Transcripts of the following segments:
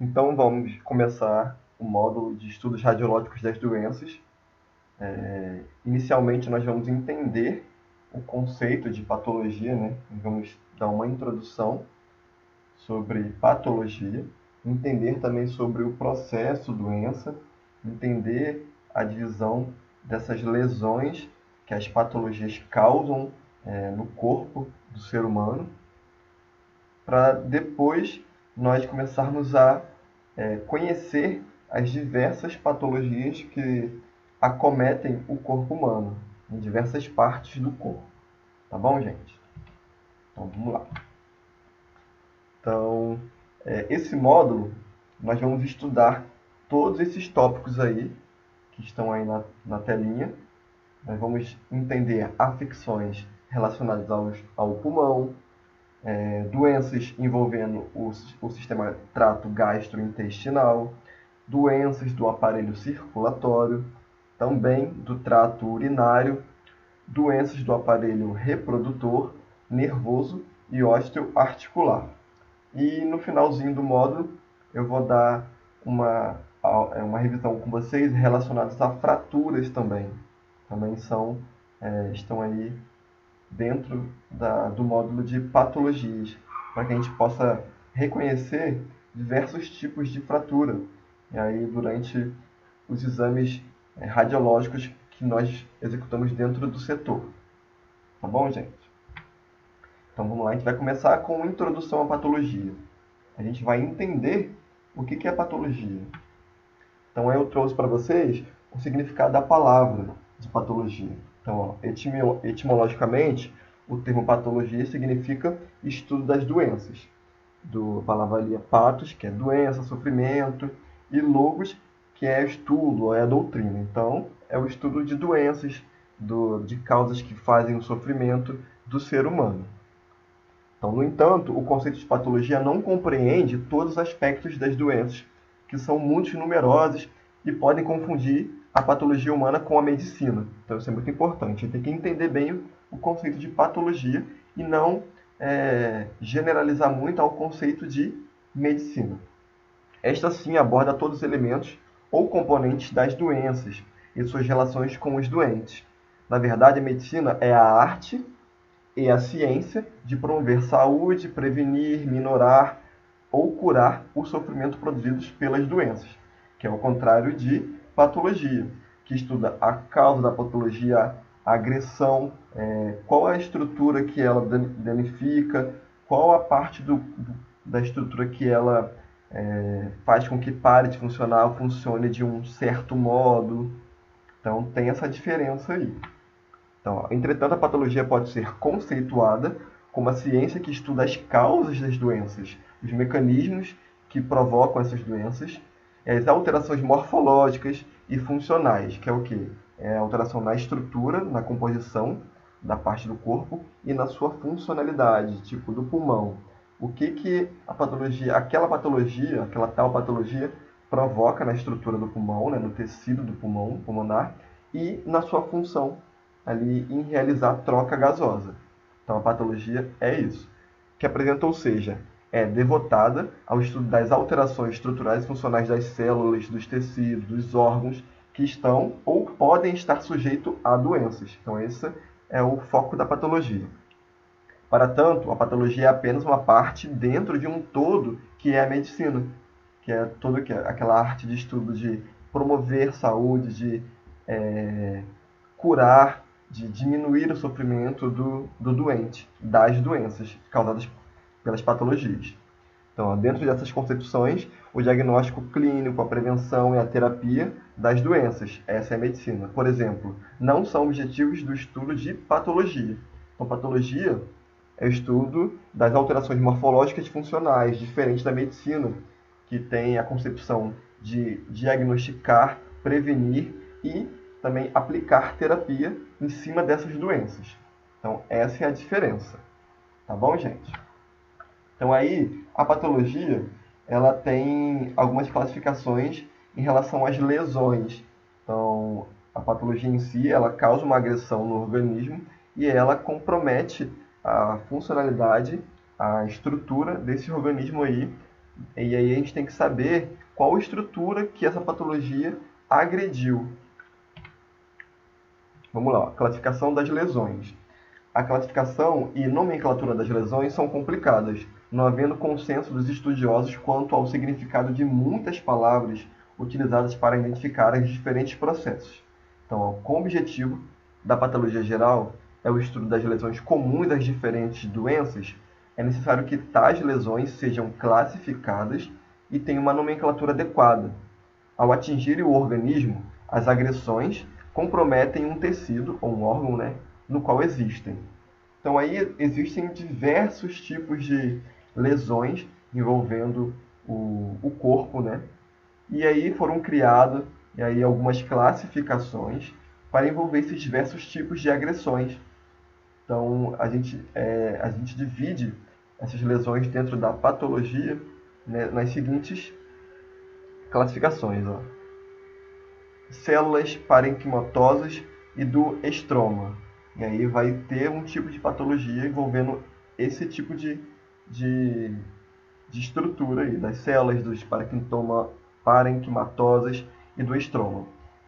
Então vamos começar o módulo de estudos radiológicos das doenças. Inicialmente nós vamos entender o conceito de patologia, né? Vamos dar uma introdução sobre patologia, entender também sobre o processo doença, entender a divisão dessas lesões que as patologias causam no corpo do ser humano, para depois nós começarmos a conhecer as diversas patologias que acometem o corpo humano, em diversas partes do corpo. Tá bom, gente? Então, vamos lá. Então, esse módulo, nós vamos estudar todos esses tópicos aí, que estão aí na telinha. Nós vamos entender afecções relacionadas ao pulmão, doenças envolvendo o sistema trato gastrointestinal, doenças do aparelho circulatório, também do trato urinário, doenças do aparelho reprodutor, nervoso e osteoarticular. E no finalzinho do módulo eu vou dar uma revisão com vocês relacionadas a fraturas também. Também estão aí dentro do módulo de patologias, para que a gente possa reconhecer diversos tipos de fratura. E aí, durante os exames radiológicos que nós executamos dentro do setor. Tá bom, gente? Então vamos lá, a gente vai começar com introdução à patologia. A gente vai entender o que é patologia. Então eu trouxe para vocês o significado da palavra de patologia. Então, etimologicamente, o termo patologia significa estudo das doenças. Do palavra ali é patos, que é doença, sofrimento, e logos, que é estudo, é a doutrina. Então, é o estudo de doenças, de causas que fazem o sofrimento do ser humano. Então, no entanto, o conceito de patologia não compreende todos os aspectos das doenças, que são muito numerosos e podem confundir a patologia humana com a medicina. Então, isso é muito importante. A gente tem que entender bem o conceito de patologia e não generalizar muito ao conceito de medicina. Esta sim aborda todos os elementos ou componentes das doenças e suas relações com os doentes. Na verdade, a medicina é a arte e a ciência de promover saúde, prevenir, minorar ou curar o sofrimento produzido pelas doenças, que é o contrário de patologia, que estuda a causa da patologia, a agressão, qual a estrutura que ela danifica, qual a parte da estrutura que ela faz com que pare de funcionar ou funcione de um certo modo. Então tem essa diferença aí. Então, entretanto, a patologia pode ser conceituada como a ciência que estuda as causas das doenças, os mecanismos que provocam essas doenças, as alterações morfológicas e funcionais, que é o quê? É a alteração na estrutura, na composição da parte do corpo e na sua funcionalidade, tipo do pulmão. O que aquela tal patologia provoca na estrutura do pulmão, né, no tecido do pulmão pulmonar e na sua função ali em realizar troca gasosa. Então a patologia é isso, que apresenta, ou seja, é devotada ao estudo das alterações estruturais e funcionais das células, dos tecidos, dos órgãos que estão ou podem estar sujeitos a doenças. Então esse é o foco da patologia. Para tanto, a patologia é apenas uma parte dentro de um todo que é a medicina, que é aquela arte de estudo de promover saúde, de curar, de diminuir o sofrimento do doente, das doenças causadas pelas patologias. Então, dentro dessas concepções, o diagnóstico clínico, a prevenção e a terapia das doenças, essa é a medicina. Por exemplo, não são objetivos do estudo de patologia. Então, patologia é o estudo das alterações morfológicas funcionais, diferente da medicina, que tem a concepção de diagnosticar, prevenir e também aplicar terapia em cima dessas doenças. Então, essa é a diferença. Tá bom, gente? Então, aí, a patologia, ela tem algumas classificações em relação às lesões. Então, a patologia em si, ela causa uma agressão no organismo e ela compromete a funcionalidade, a estrutura desse organismo aí E aí a gente tem que saber qual estrutura que essa patologia agrediu. Vamos lá, classificação das lesões. A classificação e nomenclatura das lesões são complicadas, não havendo consenso dos estudiosos quanto ao significado de muitas palavras utilizadas para identificar os diferentes processos. Então, com o objetivo da patologia geral é o estudo das lesões comuns das diferentes doenças, é necessário que tais lesões sejam classificadas e tenham uma nomenclatura adequada. Ao atingirem o organismo, as agressões comprometem um tecido ou um órgão, né, no qual existem. Então aí existem diversos tipos de lesões envolvendo o corpo, né? E aí foram criadas e aí algumas classificações para envolver esses diversos tipos de agressões. Então a gente divide essas lesões dentro da patologia, né, nas seguintes classificações. Ó. Células parenquimatosas e do estroma. E aí vai ter um tipo de patologia envolvendo esse tipo de, de estrutura aí, das células dos parenquimatosas e do estroma.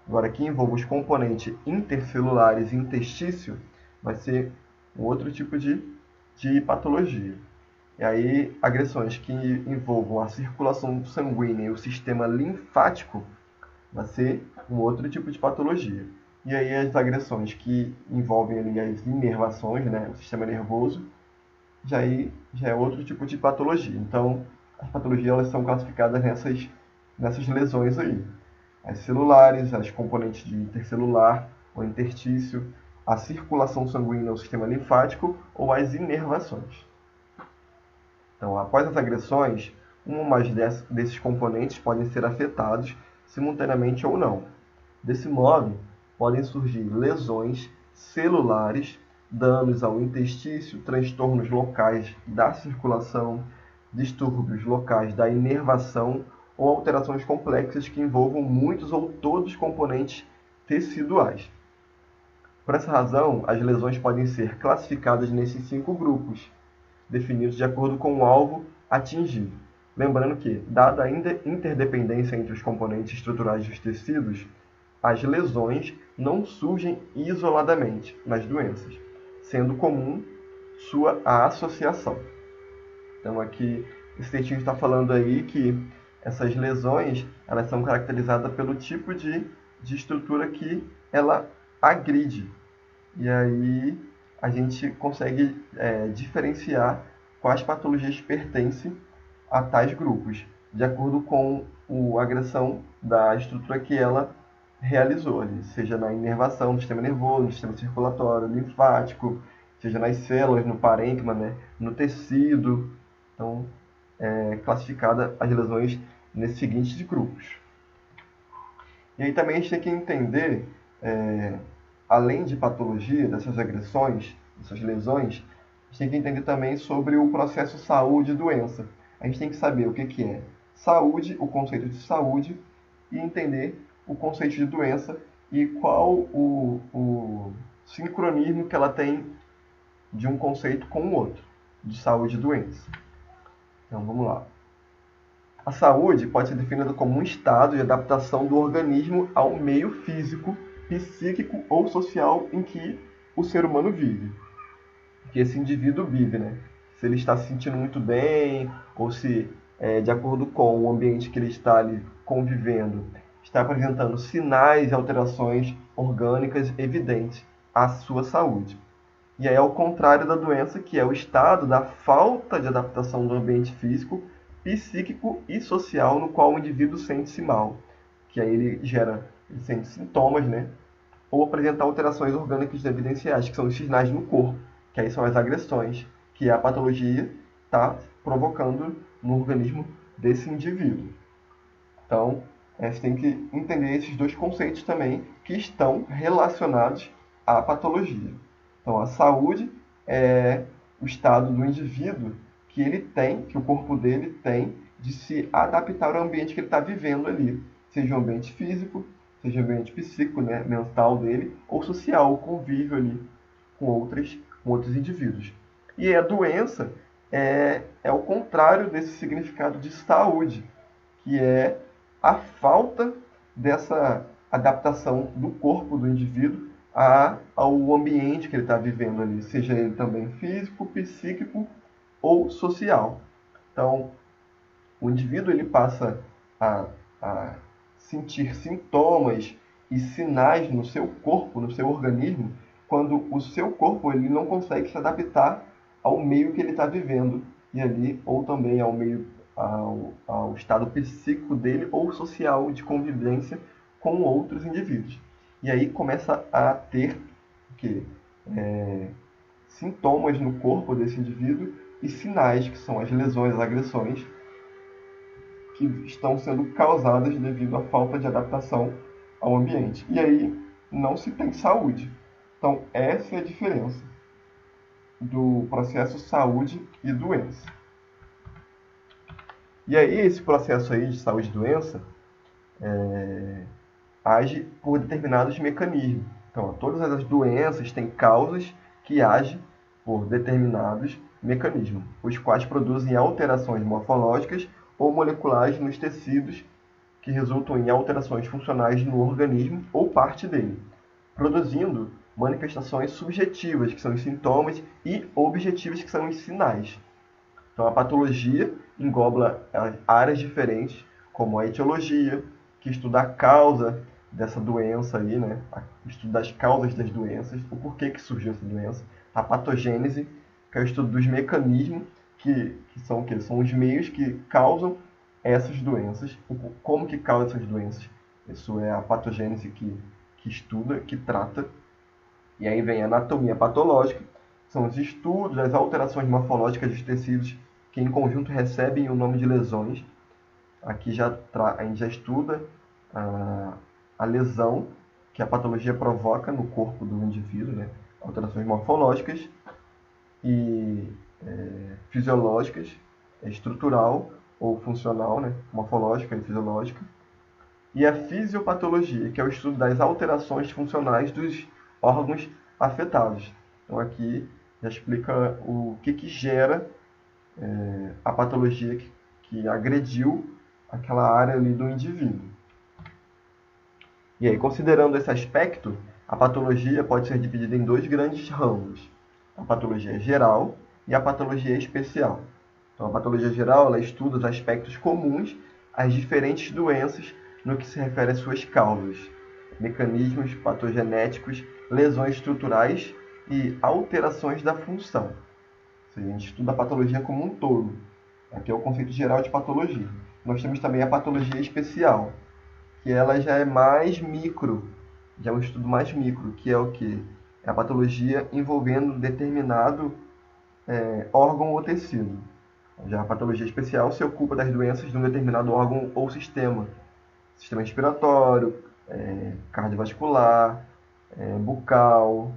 Agora, aqui envolve os componentes intercelulares e interstício, vai ser um outro tipo de patologia. E aí, agressões que envolvam a circulação sanguínea e o sistema linfático vai ser um outro tipo de patologia. E aí as agressões que envolvem ali as inervações, né, o sistema nervoso, já é outro tipo de patologia. Então, as patologias elas são classificadas nessas lesões aí. As celulares, as componentes de intercelular ou interstício, a circulação sanguínea ou sistema linfático ou as inervações. Então, após as agressões, um ou mais desses componentes podem ser afetados simultaneamente ou não. Desse modo, podem surgir lesões celulares, danos ao intestício, transtornos locais da circulação, distúrbios locais da inervação ou alterações complexas que envolvam muitos ou todos os componentes teciduais. Por essa razão, as lesões podem ser classificadas nesses 5 grupos, definidos de acordo com o alvo atingido. Lembrando que, dada a interdependência entre os componentes estruturais dos tecidos, as lesões não surgem isoladamente nas doenças, sendo comum sua associação. Então aqui esse textinho está falando aí que essas lesões elas são caracterizadas pelo tipo de estrutura que ela agride. E aí a gente consegue diferenciar quais patologias pertencem a tais grupos, de acordo com a agressão da estrutura que ela realizou ali, seja na inervação do sistema nervoso, do sistema circulatório, linfático, seja nas células, no parênquima, né, no tecido. Então, é classificada as lesões nesses seguintes grupos. E aí também a gente tem que entender, além de patologia, dessas agressões, dessas lesões, a gente tem que entender também sobre o processo saúde e doença. A gente tem que saber o que é saúde, o conceito de saúde, e entender o conceito de doença e qual o sincronismo que ela tem de um conceito com o outro, de saúde e doença. Então vamos lá. A saúde pode ser definida como um estado de adaptação do organismo ao meio físico, psíquico ou social em que o ser humano vive. Que esse indivíduo vive, né? Se ele está se sentindo muito bem, ou se, de acordo com o ambiente que ele está ali convivendo, está apresentando sinais e alterações orgânicas evidentes à sua saúde. E aí, ao contrário da doença, que é o estado da falta de adaptação do ambiente físico, psíquico e social no qual o indivíduo sente-se mal. Que aí ele sente sintomas, né? Ou apresentar alterações orgânicas evidenciais, que são os sinais no corpo, que aí são as agressões, que a patologia está provocando no organismo desse indivíduo. Então, você tem que entender esses dois conceitos também, que estão relacionados à patologia. Então, a saúde é o estado do indivíduo que ele tem, que o corpo dele tem, de se adaptar ao ambiente que ele está vivendo ali, seja o ambiente físico, seja o ambiente psíquico, né, mental dele, ou social, o convívio ali com outros indivíduos. E a doença é o contrário desse significado de saúde, que é a falta dessa adaptação do corpo do indivíduo ao ambiente que ele está vivendo ali, seja ele também físico, psíquico ou social. Então, o indivíduo ele passa a, a sentir sintomas e sinais no seu corpo, no seu organismo, quando o seu corpo ele não consegue se adaptar ao meio que ele está vivendo e ali, ou também ao estado psíquico dele ou social de convivência com outros indivíduos. E aí começa a ter que sintomas no corpo desse indivíduo e sinais, que são as lesões, as agressões, que estão sendo causadas devido à falta de adaptação ao ambiente. E aí não se tem saúde. Então, essa é a diferença do processo saúde e doença. E aí, esse processo aí de saúde e doença age por determinados mecanismos. Então, todas as doenças têm causas que agem por determinados mecanismos, os quais produzem alterações morfológicas ou moleculares nos tecidos que resultam em alterações funcionais no organismo ou parte dele, produzindo manifestações subjetivas, que são os sintomas, e objetivas, que são os sinais. Então, a patologia engloba áreas diferentes, como a etiologia, que estuda a causa dessa doença aí, né? O estudo das causas das doenças, o porquê que surgiu essa doença. A patogênese, que é o estudo dos mecanismos, que são o quê? São os meios que causam essas doenças, como que causam essas doenças. Isso é a patogênese que estuda, que trata. E aí vem a anatomia patológica, são os estudos das alterações morfológicas dos tecidos que em conjunto recebem o nome de lesões. Aqui a gente já estuda a lesão que a patologia provoca no corpo do indivíduo, né? Alterações morfológicas e fisiológicas, estrutural ou funcional, né? Morfológica e fisiológica. E a fisiopatologia, que é o estudo das alterações funcionais dos órgãos afetados. Então aqui já explica o que gera a patologia que agrediu aquela área ali do indivíduo. E aí, considerando esse aspecto, a patologia pode ser dividida em dois grandes ramos: a patologia geral e a patologia especial. Então, a patologia geral ela estuda os aspectos comuns às diferentes doenças no que se refere às suas causas, mecanismos patogenéticos, lesões estruturais e alterações da função. Ou seja, a gente estuda a patologia como um todo. Aqui é o conceito geral de patologia. Nós temos também a patologia especial, que ela já é mais micro, já é um estudo mais micro, que é o quê? É a patologia envolvendo determinado órgão ou tecido. Já a patologia especial se ocupa das doenças de um determinado órgão ou sistema. Sistema respiratório, cardiovascular, bucal,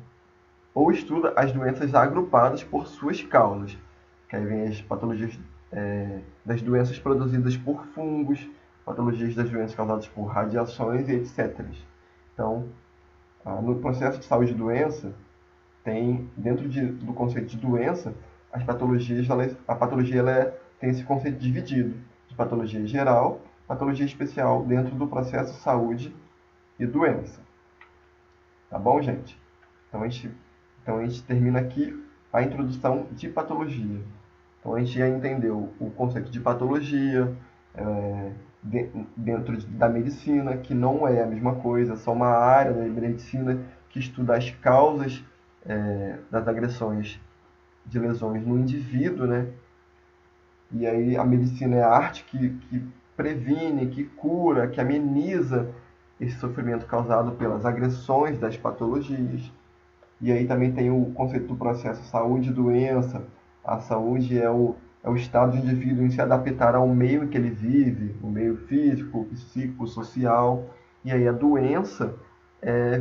ou estuda as doenças agrupadas por suas causas. Que aí vem as patologias das doenças produzidas por fungos, patologias das doenças causadas por radiações e etc. Então, no processo de saúde e doença, tem, dentro do conceito de doença, a patologia tem esse conceito dividido de patologia geral, patologia especial dentro do processo de saúde e doença. Tá bom, gente? Então a gente termina aqui a introdução de patologia. Então a gente já entendeu o conceito de patologia dentro da medicina, que não é a mesma coisa, é só uma área da medicina que estuda as causas das agressões de lesões no indivíduo, né? E aí a medicina é a arte que previne, que cura, que ameniza esse sofrimento causado pelas agressões das patologias. E aí também tem o conceito do processo saúde e doença. A saúde é o estado do indivíduo em se adaptar ao meio em que ele vive, o meio físico, psíquico, social. E aí a doença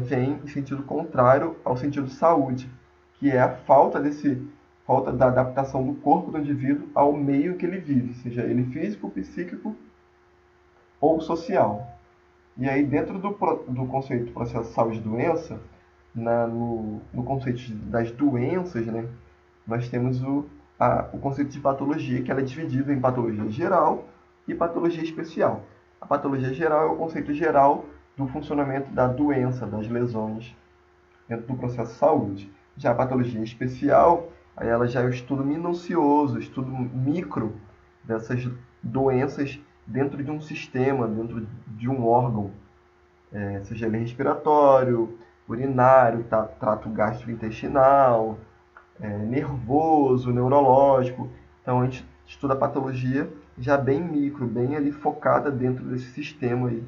vem em sentido contrário ao sentido de saúde, que é a falta da adaptação do corpo do indivíduo ao meio que ele vive, seja ele físico, psíquico ou social. E aí, dentro do conceito do processo de saúde e doença, no conceito das doenças, né, nós temos o conceito de patologia, que ela é dividida em patologia geral e patologia especial. A patologia geral é o conceito geral do funcionamento da doença, das lesões dentro do processo de saúde. Já a patologia especial, aí ela já é o estudo minucioso, o estudo micro dessas doenças dentro de um sistema, dentro de um órgão, seja ele respiratório, urinário, trato gastrointestinal, nervoso, neurológico. Então a gente estuda a patologia já bem micro, bem ali focada dentro desse sistema aí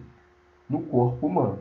no corpo humano.